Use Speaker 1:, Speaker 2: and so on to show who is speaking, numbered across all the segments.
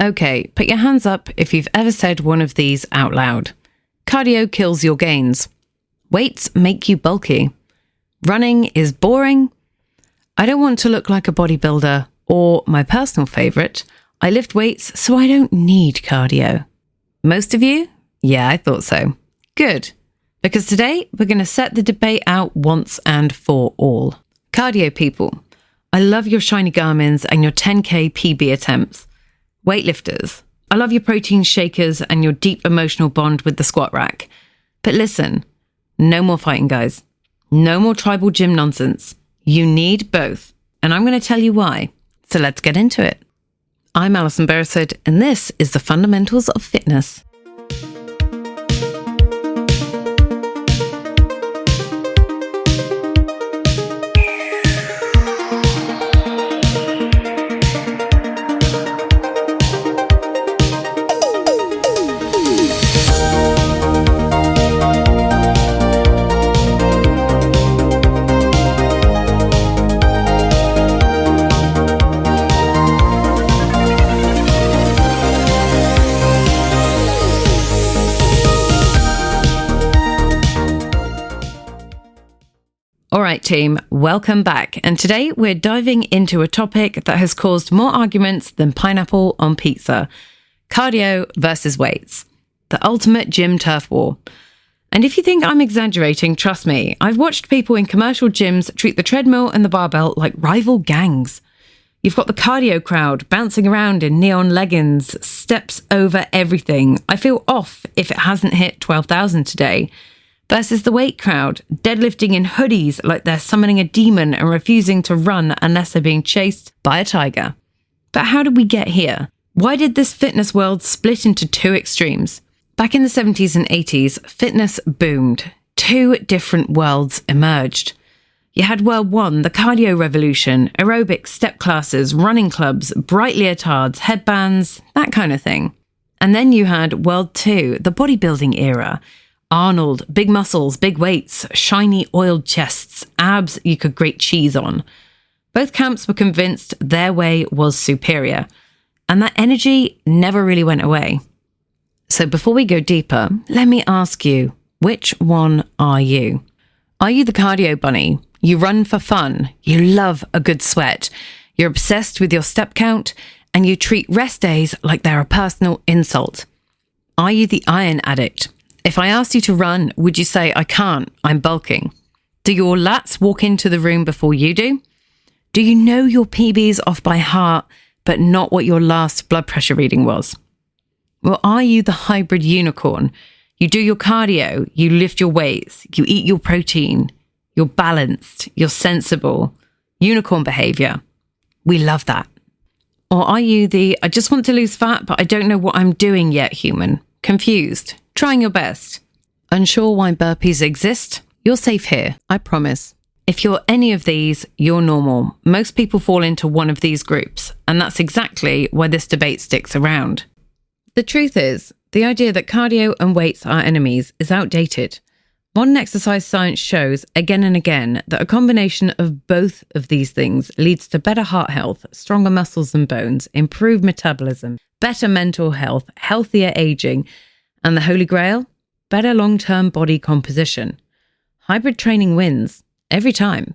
Speaker 1: Okay, put your hands up if you've ever said one of these out loud. Cardio kills your gains. Weights make you bulky. Running is boring. I don't want to look like a bodybuilder, or my personal favourite, I lift weights so I don't need cardio. Most of you? Yeah, I thought so. Good. Because today we're going to set the debate out once and for all. Cardio people, I love your shiny Garmins and your 10k PB attempts. Weightlifters, I love your protein shakers and your deep emotional bond with the squat rack. But listen, no more fighting, guys. No more tribal gym nonsense. You need both. And I'm going to tell you why. So let's get into it. I'm Alison, and this is the Fundamentals of Fitness. All right, team, welcome back. And today we're diving into a topic that has caused more arguments than pineapple on pizza. Cardio versus weights. The ultimate gym turf war. And if you think I'm exaggerating, trust me, I've watched people in commercial gyms treat the treadmill and the barbell like rival gangs. You've got the cardio crowd bouncing around in neon leggings, steps over everything. I feel off if it hasn't hit 12,000 today. Versus the weight crowd, deadlifting in hoodies like they're summoning a demon and refusing to run unless they're being chased by a tiger. But how did we get here? Why did this fitness world split into two extremes? Back in the 70s and 80s, fitness boomed. Two different worlds emerged. You had World 1, the cardio revolution, aerobics, step classes, running clubs, bright leotards, headbands, that kind of thing. And then you had World 2, the bodybuilding era. Arnold, big muscles, big weights, shiny oiled chests, abs you could grate cheese on. Both camps were convinced their way was superior, and that energy never really went away. So before we go deeper, let me ask you, which one are you? Are you the cardio bunny? You run for fun, you love a good sweat, you're obsessed with your step count, and you treat rest days like they're a personal insult. Are you the iron addict? If I asked you to run, would you say, I can't, I'm bulking? Do your lats walk into the room before you do? Do you know your PBs off by heart, but not what your last blood pressure reading was? Or are you the hybrid unicorn? You do your cardio, you lift your weights, you eat your protein, you're balanced, you're sensible. Unicorn behavior. We love that. Or are you the, I just want to lose fat, but I don't know what I'm doing yet human? Confused. Trying your best. Unsure why burpees exist? You're safe here, I promise. If you're any of these, you're normal. Most people fall into one of these groups, and that's exactly why this debate sticks around. The truth is, the idea that cardio and weights are enemies is outdated. Modern exercise science shows again and again that a combination of both of these things leads to better heart health, stronger muscles and bones, improved metabolism, better mental health, healthier aging, and the holy grail, better long-term body composition. Hybrid training wins, every time.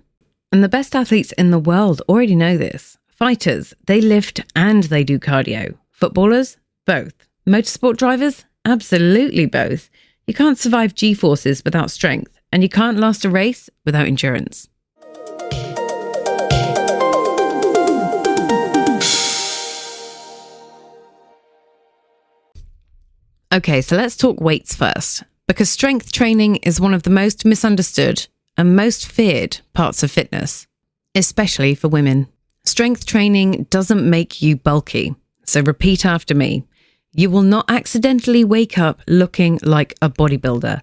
Speaker 1: And the best athletes in the world already know this. Fighters, they lift and they do cardio. Footballers, both. Motorsport drivers, absolutely both. You can't survive G-forces without strength, and you can't last a race without endurance. Okay, so let's talk weights first, because strength training is one of the most misunderstood and most feared parts of fitness, especially for women. Strength training doesn't make you bulky, so repeat after me. You will not accidentally wake up looking like a bodybuilder.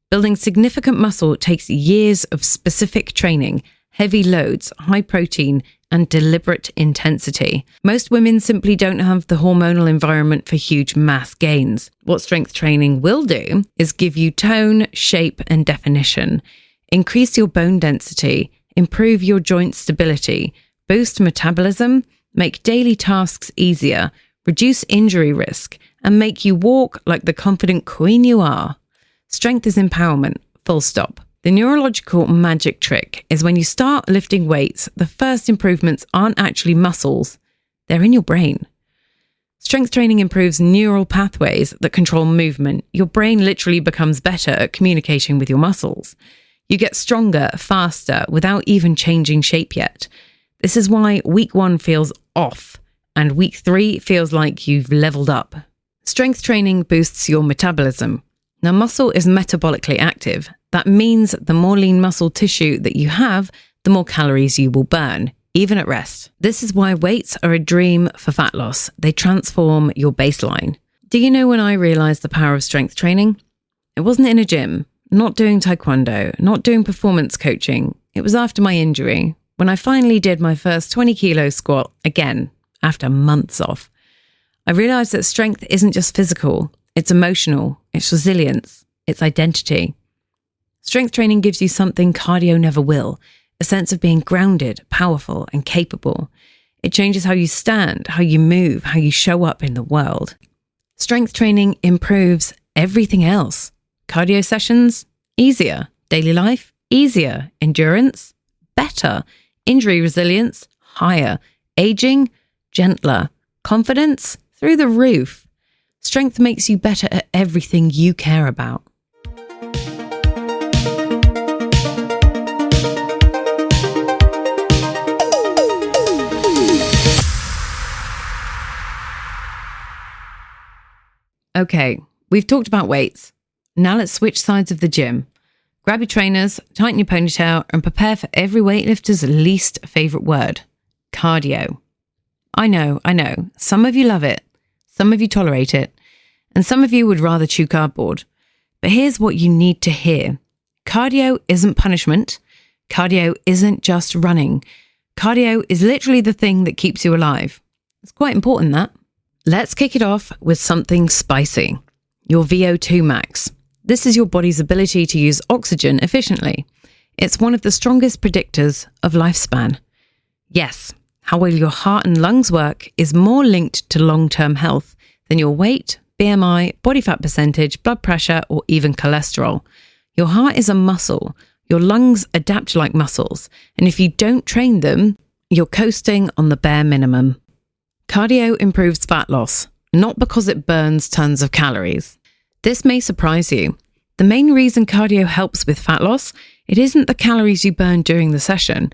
Speaker 1: Building significant muscle takes years of specific training, heavy loads, high protein, and deliberate intensity. Most women simply don't have the hormonal environment for huge mass gains. What strength training will do is give you tone, shape, and definition, increase your bone density, improve your joint stability, boost metabolism, make daily tasks easier, reduce injury risk, and make you walk like the confident queen you are. Strength is empowerment, full stop. The neurological magic trick is when you start lifting weights, the first improvements aren't actually muscles, they're in your brain. Strength training improves neural pathways that control movement. Your brain literally becomes better at communicating with your muscles. You get stronger, faster, without even changing shape yet. This is why week 1 feels off, and week 3 feels like you've leveled up. Strength training boosts your metabolism. Now, muscle is metabolically active. That means the more lean muscle tissue that you have, the more calories you will burn, even at rest. This is why weights are a dream for fat loss. They transform your baseline. Do you know when I realized the power of strength training? It wasn't in a gym, not doing taekwondo, not doing performance coaching. It was after my injury, when I finally did my first 20 kilo squat again, after months off. I realized that strength isn't just physical, it's emotional, it's resilience, it's identity. Strength training gives you something cardio never will, a sense of being grounded, powerful, and capable. It changes how you stand, how you move, how you show up in the world. Strength training improves everything else. Cardio sessions, easier. Daily life, easier. Endurance, better. Injury resilience, higher. Aging, gentler. Confidence, through the roof. Strength makes you better at everything you care about. Okay, we've talked about weights. Now let's switch sides of the gym. Grab your trainers, tighten your ponytail, and prepare for every weightlifter's least favourite word, cardio. I know. Some of you love it, some of you tolerate it, and some of you would rather chew cardboard. But here's what you need to hear. Cardio isn't punishment. Cardio isn't just running. Cardio is literally the thing that keeps you alive. It's quite important, that. Let's kick it off with something spicy. Your VO2 max. This is your body's ability to use oxygen efficiently. It's one of the strongest predictors of lifespan. Yes, how well your heart and lungs work is more linked to long-term health than your weight, BMI, body fat percentage, blood pressure, or even cholesterol. Your heart is a muscle. Your lungs adapt like muscles. And if you don't train them, you're coasting on the bare minimum. Cardio improves fat loss, not because it burns tons of calories. This may surprise you. The main reason cardio helps with fat loss, it isn't the calories you burn during the session.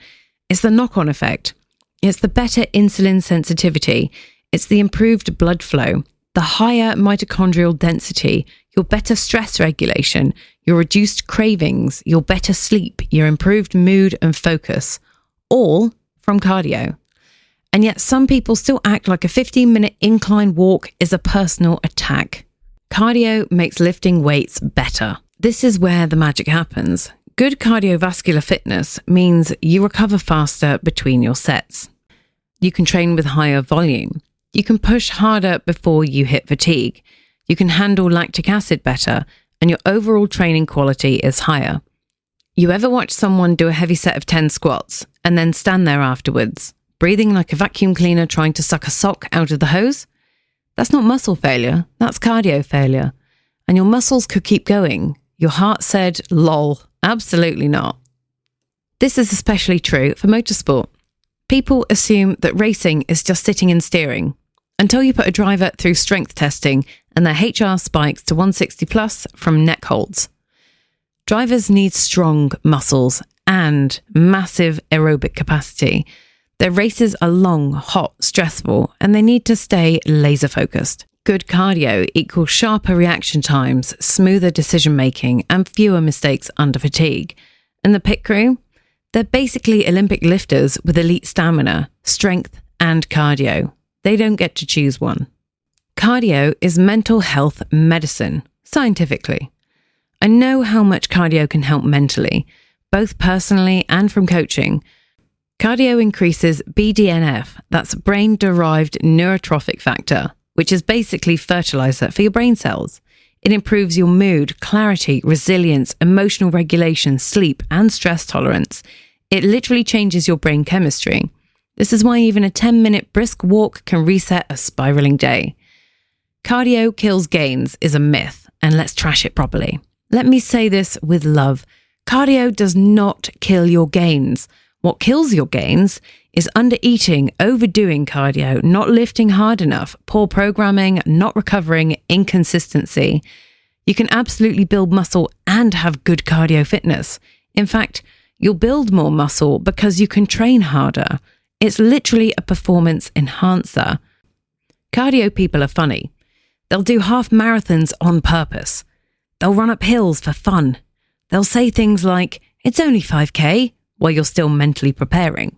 Speaker 1: It's the knock-on effect. It's the better insulin sensitivity. It's the improved blood flow, the higher mitochondrial density, your better stress regulation, your reduced cravings, your better sleep, your improved mood and focus, all from cardio. And yet some people still act like a 15-minute incline walk is a personal attack. Cardio makes lifting weights better. This is where the magic happens. Good cardiovascular fitness means you recover faster between your sets. You can train with higher volume. You can push harder before you hit fatigue. You can handle lactic acid better, and your overall training quality is higher. You ever watch someone do a heavy set of 10 squats and then stand there afterwards, breathing like a vacuum cleaner trying to suck a sock out of the hose? That's not muscle failure, that's cardio failure. And your muscles could keep going. Your heart said, lol, absolutely not. This is especially true for motorsport. People assume that racing is just sitting and steering, until you put a driver through strength testing and their HR spikes to 160 plus from neck holds. Drivers need strong muscles and massive aerobic capacity. Their races are long, hot, stressful, and they need to stay laser focused. Good cardio equals sharper reaction times, smoother decision making, and fewer mistakes under fatigue. And the pit crew? They're basically Olympic lifters with elite stamina, strength, and cardio. They don't get to choose one. Cardio is mental health medicine, scientifically. I know how much cardio can help mentally, both personally and from coaching. Cardio increases BDNF, that's brain-derived neurotrophic factor, which is basically fertilizer for your brain cells. It improves your mood, clarity, resilience, emotional regulation, sleep, and stress tolerance. It literally changes your brain chemistry. This is why even a 10-minute brisk walk can reset a spiraling day. Cardio kills gains is a myth, and let's trash it properly. Let me say this with love. Cardio does not kill your gains. What kills your gains is undereating, overdoing cardio, not lifting hard enough, poor programming, not recovering, inconsistency. You can absolutely build muscle and have good cardio fitness. In fact, you'll build more muscle because you can train harder. It's literally a performance enhancer. Cardio people are funny. They'll do half marathons on purpose. They'll run up hills for fun. They'll say things like, "It's only 5K," while you're still mentally preparing.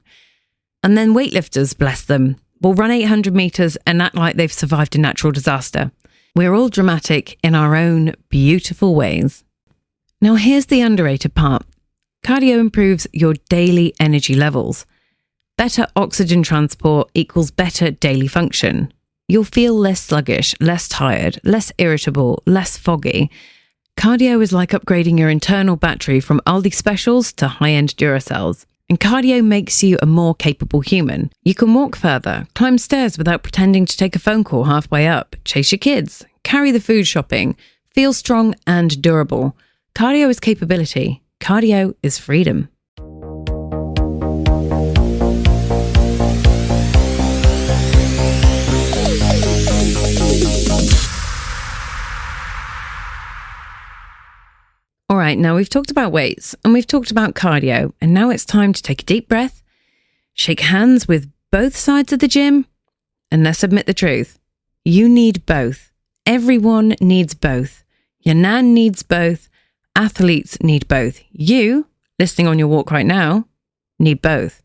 Speaker 1: And then weightlifters, bless them, will run 800 meters and act like they've survived a natural disaster. We're all dramatic in our own beautiful ways. Now here's the underrated part. Cardio improves your daily energy levels. Better oxygen transport equals better daily function. You'll feel less sluggish, less tired, less irritable, less foggy. Cardio is like upgrading your internal battery from Aldi specials to high-end Duracells. And cardio makes you a more capable human. You can walk further, climb stairs without pretending to take a phone call halfway up, chase your kids, carry the food shopping, feel strong and durable. Cardio is capability. Cardio is freedom. All right, now we've talked about weights and we've talked about cardio, and now it's time to take a deep breath, shake hands with both sides of the gym, and let's admit the truth. You need both. Everyone needs both. Your nan needs both. Athletes need both. You, listening on your walk right now, need both.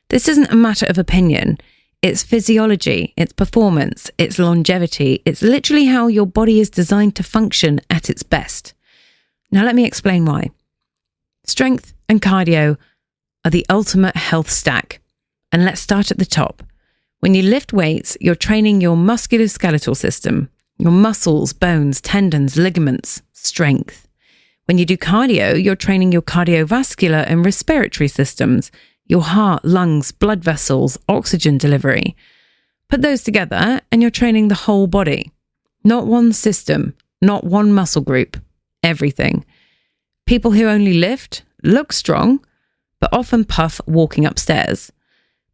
Speaker 1: This isn't a matter of opinion. It's physiology, it's performance, it's longevity. It's literally how your body is designed to function at its best. Now let me explain why. Strength and cardio are the ultimate health stack. And let's start at the top. When you lift weights, you're training your musculoskeletal system, your muscles, bones, tendons, ligaments, strength. When you do cardio, you're training your cardiovascular and respiratory systems, your heart, lungs, blood vessels, oxygen delivery. Put those together and you're training the whole body. Not one system, not one muscle group. Everything. People who only lift look strong, but often puff walking upstairs.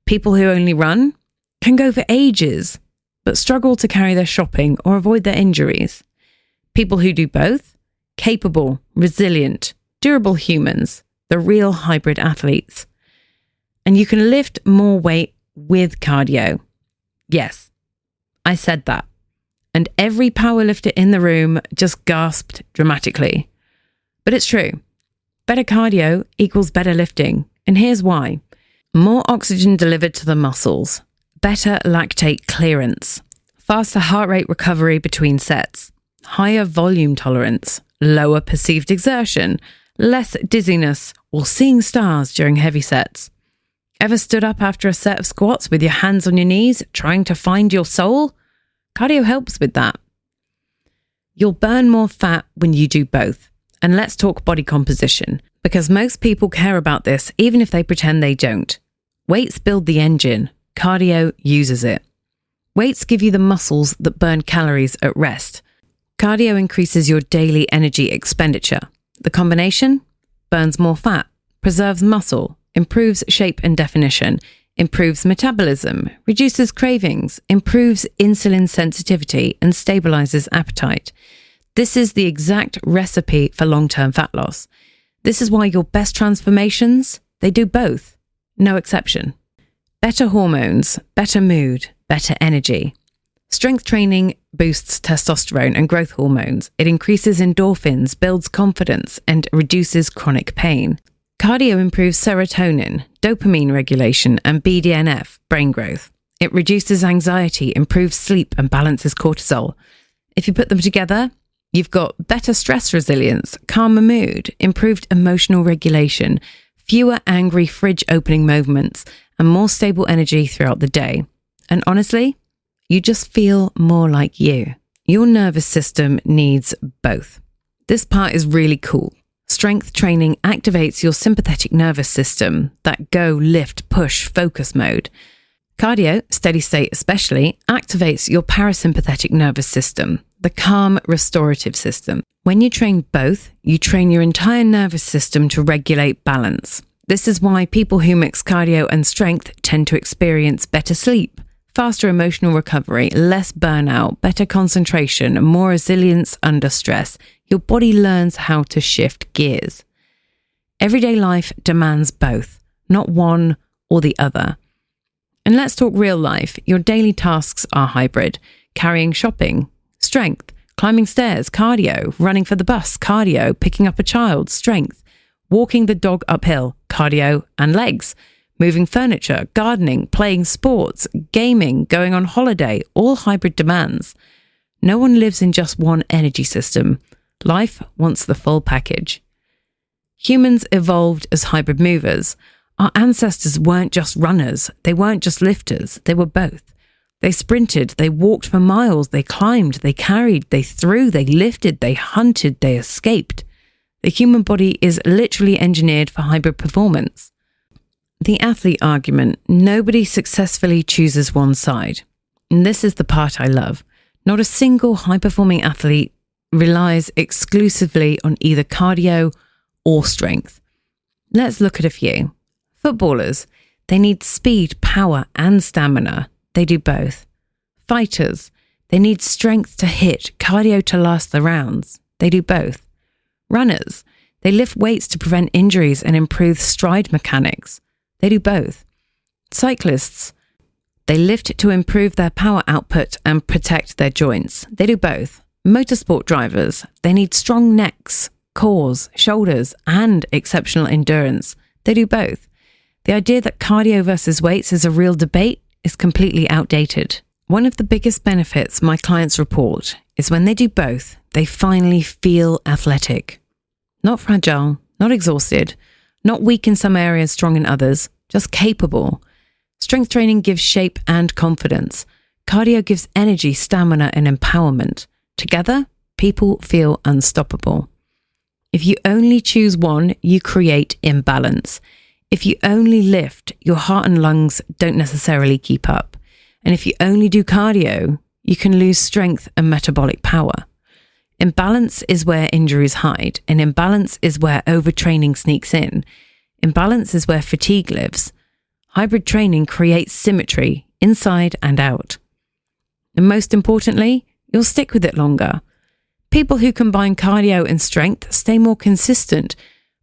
Speaker 1: People who only run can go for ages, but struggle to carry their shopping or avoid their injuries. People who do both, capable, resilient, durable humans, the real hybrid athletes. And you can lift more weight with cardio. Yes, I said that. And every powerlifter in the room just gasped dramatically. But it's true. Better cardio equals better lifting. And here's why. More oxygen delivered to the muscles. Better lactate clearance. Faster heart rate recovery between sets. Higher volume tolerance. Lower perceived exertion. Less dizziness or seeing stars during heavy sets. Ever stood up after a set of squats with your hands on your knees, trying to find your soul? Cardio helps with that. You'll burn more fat when you do both. And let's talk body composition, because most people care about this even if they pretend they don't. Weights build the engine. Cardio uses it. Weights give you the muscles that burn calories at rest. Cardio increases your daily energy expenditure. The combination burns more fat, preserves muscle, improves shape and definition, improves metabolism, reduces cravings, improves insulin sensitivity, and stabilizes appetite. This is the exact recipe for long-term fat loss. This is why your best transformations, they do both. No exception. Better hormones, better mood, better energy. Strength training boosts testosterone and growth hormones. It increases endorphins, builds confidence, and reduces chronic pain. Cardio improves serotonin, dopamine regulation, and BDNF, brain growth. It reduces anxiety, improves sleep, and balances cortisol. If you put them together, you've got better stress resilience, calmer mood, improved emotional regulation, fewer angry fridge opening moments, and more stable energy throughout the day. And honestly, you just feel more like you. Your nervous system needs both. This part is really cool. Strength training activates your sympathetic nervous system, that go, lift, push, focus mode. Cardio, steady state especially, activates your parasympathetic nervous system, the calm, restorative system. When you train both, you train your entire nervous system to regulate balance. This is why people who mix cardio and strength tend to experience better sleep, faster emotional recovery, less burnout, better concentration, more resilience under stress. Your body learns how to shift gears. Everyday life demands both, not one or the other. And let's talk real life. Your daily tasks are hybrid. Carrying shopping, strength. Climbing stairs, cardio. Running for the bus, cardio. Picking up a child, strength. Walking the dog uphill, cardio and legs. Moving furniture, gardening, playing sports, gaming, going on holiday, all hybrid demands. No one lives in just one energy system. Life wants the full package. Humans evolved as hybrid movers. Our ancestors weren't just runners, they weren't just lifters, they were both. They sprinted, they walked for miles, they climbed, they carried, they threw, they lifted, they hunted, they escaped. The human body is literally engineered for hybrid performance. The athlete argument: nobody successfully chooses one side. And this is the part I love. Not a single high-performing athlete relies exclusively on either cardio or strength. Let's look at a few. Footballers, they need speed, power, and stamina. They do both. Fighters, they need strength to hit, cardio to last the rounds. They do both. Runners, they lift weights to prevent injuries and improve stride mechanics. They do both. Cyclists, they lift to improve their power output and protect their joints. They do both. Motorsport drivers, they need strong necks, cores, shoulders, and exceptional endurance. They do both. The idea that cardio versus weights is a real debate is completely outdated. One of the biggest benefits my clients report is when they do both, they finally feel athletic. Not fragile, not exhausted, not weak in some areas, strong in others, just capable. Strength training gives shape and confidence. Cardio gives energy, stamina, and empowerment. Together, people feel unstoppable. If you only choose one, you create imbalance. If you only lift, your heart and lungs don't necessarily keep up. And if you only do cardio, you can lose strength and metabolic power. Imbalance is where injuries hide, and imbalance is where overtraining sneaks in. Imbalance is where fatigue lives. Hybrid training creates symmetry inside and out. And most importantly, you'll stick with it longer. People who combine cardio and strength stay more consistent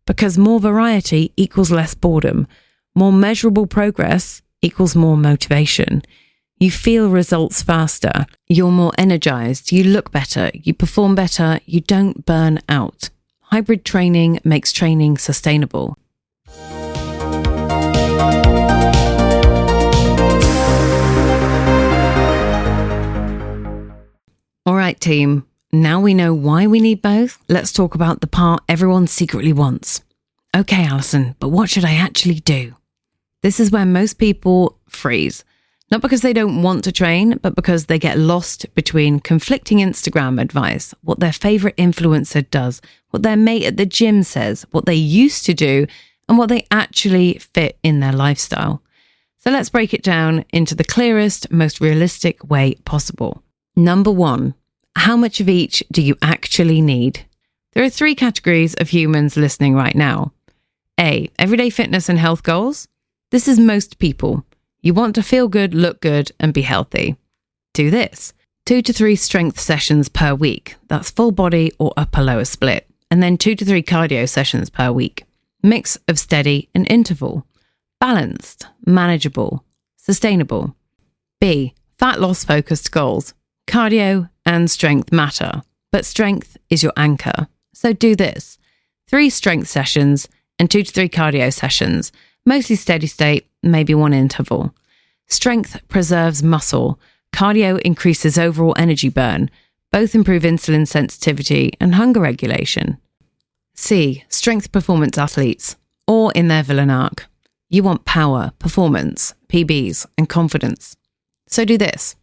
Speaker 1: because more variety equals less boredom. More measurable progress equals more motivation. You feel results faster. You're more energized. You look better. You perform better. You don't burn out. Hybrid training makes training sustainable. All right, team. Now we know why we need both. Let's talk about the part everyone secretly wants. Okay, Alison, but what should I actually do? This is where most people freeze. Not because they don't want to train, but because they get lost between conflicting Instagram advice, what their favorite influencer does, what their mate at the gym says, what they used to do, and what they actually fit in their lifestyle. So let's break it down into the clearest, most realistic way possible. Number 1, how much of each do you actually need? There are 3 categories of humans listening right now. A, everyday fitness and health goals. This is most people. You want to feel good, look good, and be healthy. Do this. 2 to 3 strength sessions per week. That's full body or upper-lower split. And then 2 to 3 cardio sessions per week. Mix of steady and interval. Balanced, manageable, sustainable. B, fat loss focused goals. Cardio and strength matter, but strength is your anchor. So do this. 3 strength sessions and 2 to 3 cardio sessions. Mostly steady state, maybe 1 interval. Strength preserves muscle. Cardio increases overall energy burn. Both improve insulin sensitivity and hunger regulation. C, strength performance athletes, or in their villain arc. You want power, performance, PBs, and confidence. So do this.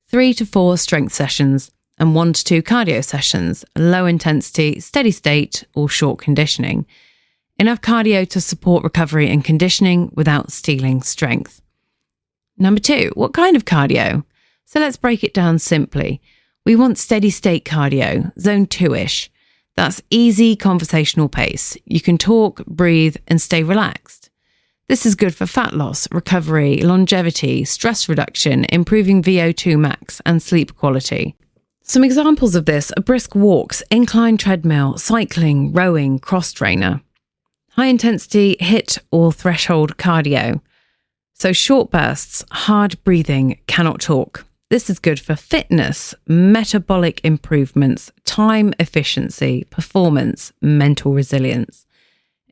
Speaker 1: 3 to 4 strength sessions and 1 to 2 cardio sessions, low intensity, steady state, or short conditioning. Enough cardio to support recovery and conditioning without stealing strength. Number 2, what kind of cardio? So let's break it down simply. We want steady state cardio, zone 2-ish. That's easy conversational pace. You can talk, breathe, and stay relaxed. This is good for fat loss, recovery, longevity, stress reduction, improving VO2 max, and sleep quality. Some examples of this are brisk walks, incline treadmill, cycling, rowing, cross-trainer. High-intensity HIIT or threshold cardio. So short bursts, hard breathing, cannot talk. This is good for fitness, metabolic improvements, time efficiency, performance, mental resilience.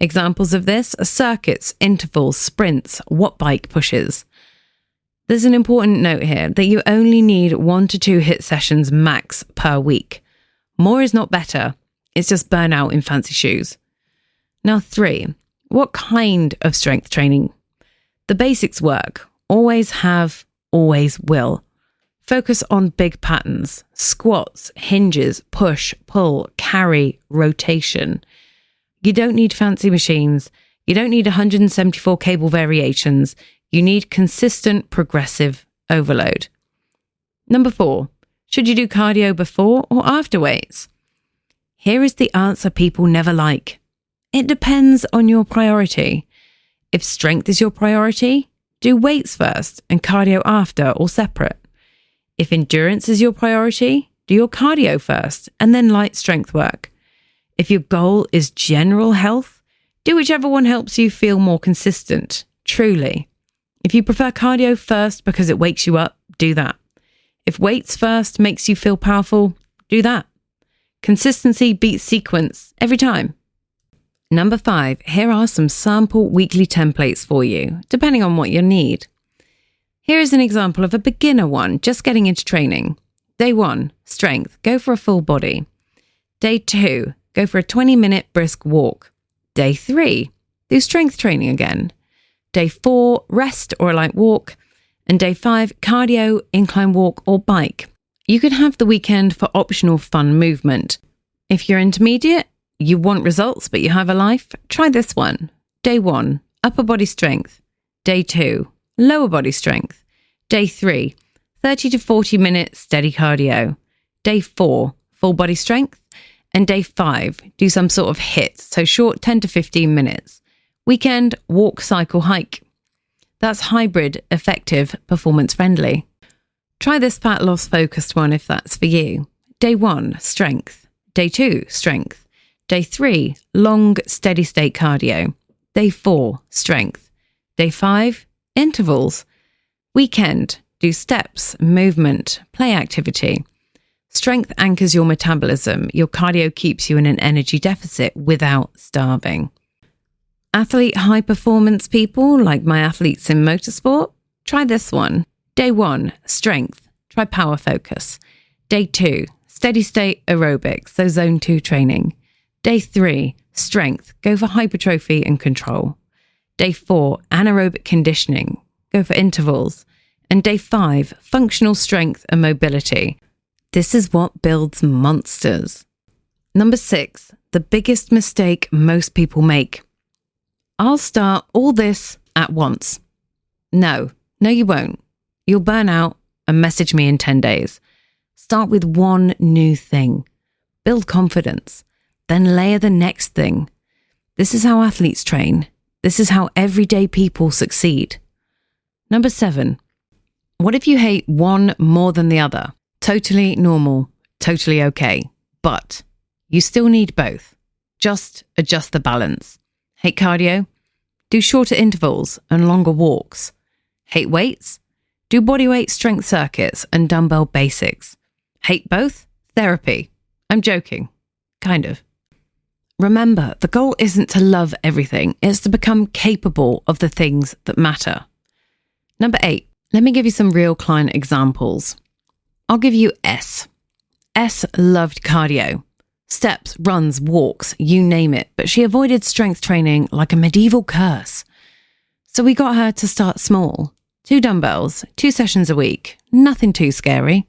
Speaker 1: Examples of this are circuits, intervals, sprints, watt bike pushes. There's an important note here that you only need 1 to 2 HIIT sessions max per week. More is not better. It's just burnout in fancy shoes. Now 3, what kind of strength training? The basics work. Always have, always will. Focus on big patterns, squats, hinges, push, pull, carry, rotation. You don't need fancy machines. You don't need 174 cable variations. You need consistent progressive overload. Number 4, should you do cardio before or after weights? Here is the answer people never like. It depends on your priority. If strength is your priority, do weights first and cardio after or separate. If endurance is your priority, do your cardio first and then light strength work. If your goal is general health, do whichever one helps you feel more consistent, truly. If you prefer cardio first because it wakes you up, do that. If weights first makes you feel powerful, do that. Consistency beats sequence every time. Number 5, here are some sample weekly templates for you, depending on what you need. Here is an example of a beginner one, just getting into training. Day 1, strength, go for a full body. Day 2, go for a 20-minute brisk walk. Day 3, do strength training again. Day 4, rest or a light walk. And day 5, cardio, incline walk or bike. You could have the weekend for optional fun movement. If you're intermediate, you want results but you have a life, try this one. Day 1, upper body strength. Day 2, lower body strength. Day 3, 30 to 40 minute steady cardio. Day 4, full body strength. And day 5, do some sort of HIIT, so short 10 to 15 minutes. Weekend, walk, cycle, hike. That's hybrid, effective, performance friendly. Try this fat loss focused one if that's for you. Day 1, strength. Day 2, strength. Day 3, long steady state cardio. Day 4, strength. Day 5, intervals. Weekend, do steps, movement, play activity. Strength anchors your metabolism. Your cardio keeps you in an energy deficit without starving. Athlete high performance people, like my athletes in motorsport, try this one. Day 1, strength. Try power focus. Day 2, steady state aerobics, so zone 2 training. Day 3, strength. Go for hypertrophy and control. Day 4, anaerobic conditioning. Go for intervals. And day 5, functional strength and mobility. This is what builds monsters. Number 6, the biggest mistake most people make. I'll start all this at once. No, you won't. You'll burn out and message me in 10 days. Start with one new thing. Build confidence. Then layer the next thing. This is how athletes train. This is how everyday people succeed. Number 7, what if you hate one more than the other? Totally normal, totally okay. But you still need both. Just adjust the balance. Hate cardio? Do shorter intervals and longer walks. Hate weights? Do bodyweight strength circuits and dumbbell basics. Hate both? Therapy. I'm joking. Kind of. Remember, the goal isn't to love everything. It's to become capable of the things that matter. Number 8, let me give you some real client examples. I'll give you S. S loved cardio. Steps, runs, walks, you name it, but she avoided strength training like a medieval curse. So we got her to start small. 2 dumbbells, 2 sessions a week, nothing too scary.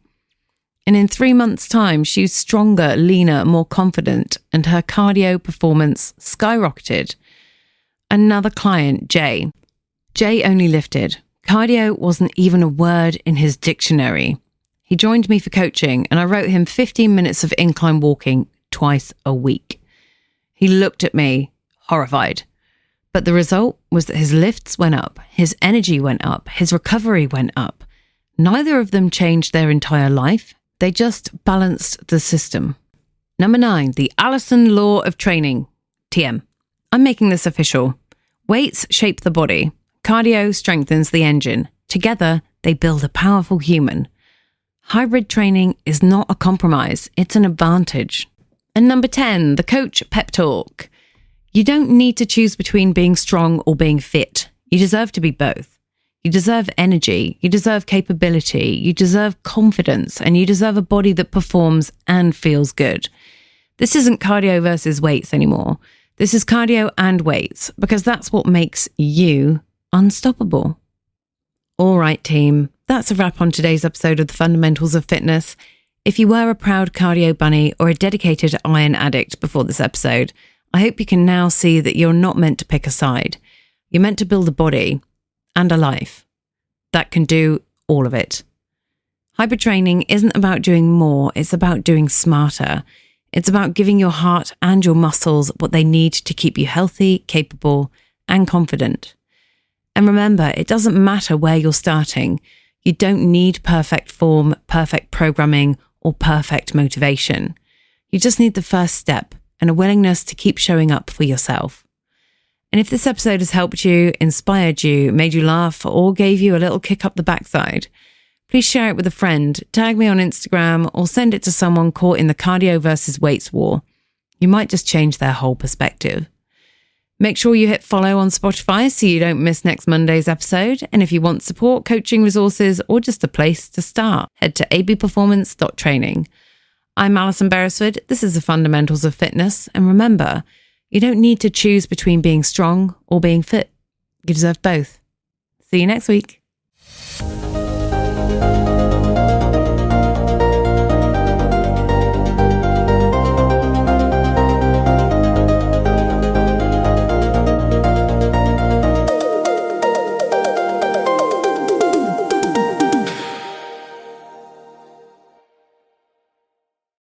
Speaker 1: And in 3 months' time, she was stronger, leaner, more confident, and her cardio performance skyrocketed. Another client, Jay. Jay only lifted. Cardio wasn't even a word in his dictionary. He joined me for coaching, and I wrote him 15 minutes of incline walking twice a week. He looked at me, horrified. But the result was that his lifts went up, his energy went up, his recovery went up. Neither of them changed their entire life. They just balanced the system. Number 9, the Alison law of training. TM. I'm making this official. Weights shape the body. Cardio strengthens the engine. Together, they build a powerful human. Hybrid training is not a compromise. It's an advantage. And number 10, the coach pep talk. You don't need to choose between being strong or being fit. You deserve to be both. You deserve energy, you deserve capability, you deserve confidence, and you deserve a body that performs and feels good. This isn't cardio versus weights anymore. This is cardio and weights, because that's what makes you unstoppable. All right, team, that's a wrap on today's episode of The Fundamentals of Fitness. If you were a proud cardio bunny or a dedicated iron addict before this episode, I hope you can now see that you're not meant to pick a side. You're meant to build a body and a life that can do all of it. Hybrid training isn't about doing more, it's about doing smarter. It's about giving your heart and your muscles what they need to keep you healthy, capable, and confident. And remember, it doesn't matter where you're starting. You don't need perfect form, perfect programming, or perfect motivation. You just need the first step and a willingness to keep showing up for yourself. And if this episode has helped you, inspired you, made you laugh, or gave you a little kick up the backside, please share it with a friend, tag me on Instagram, or send it to someone caught in the cardio versus weights war. You might just change their whole perspective. Make sure you hit follow on Spotify so you don't miss next Monday's episode. And if you want support, coaching resources, or just a place to start, head to abperformance.training. I'm Alison Beresford. This is the Fundamentals of Fitness. And remember, you don't need to choose between being strong or being fit. You deserve both. See you next week.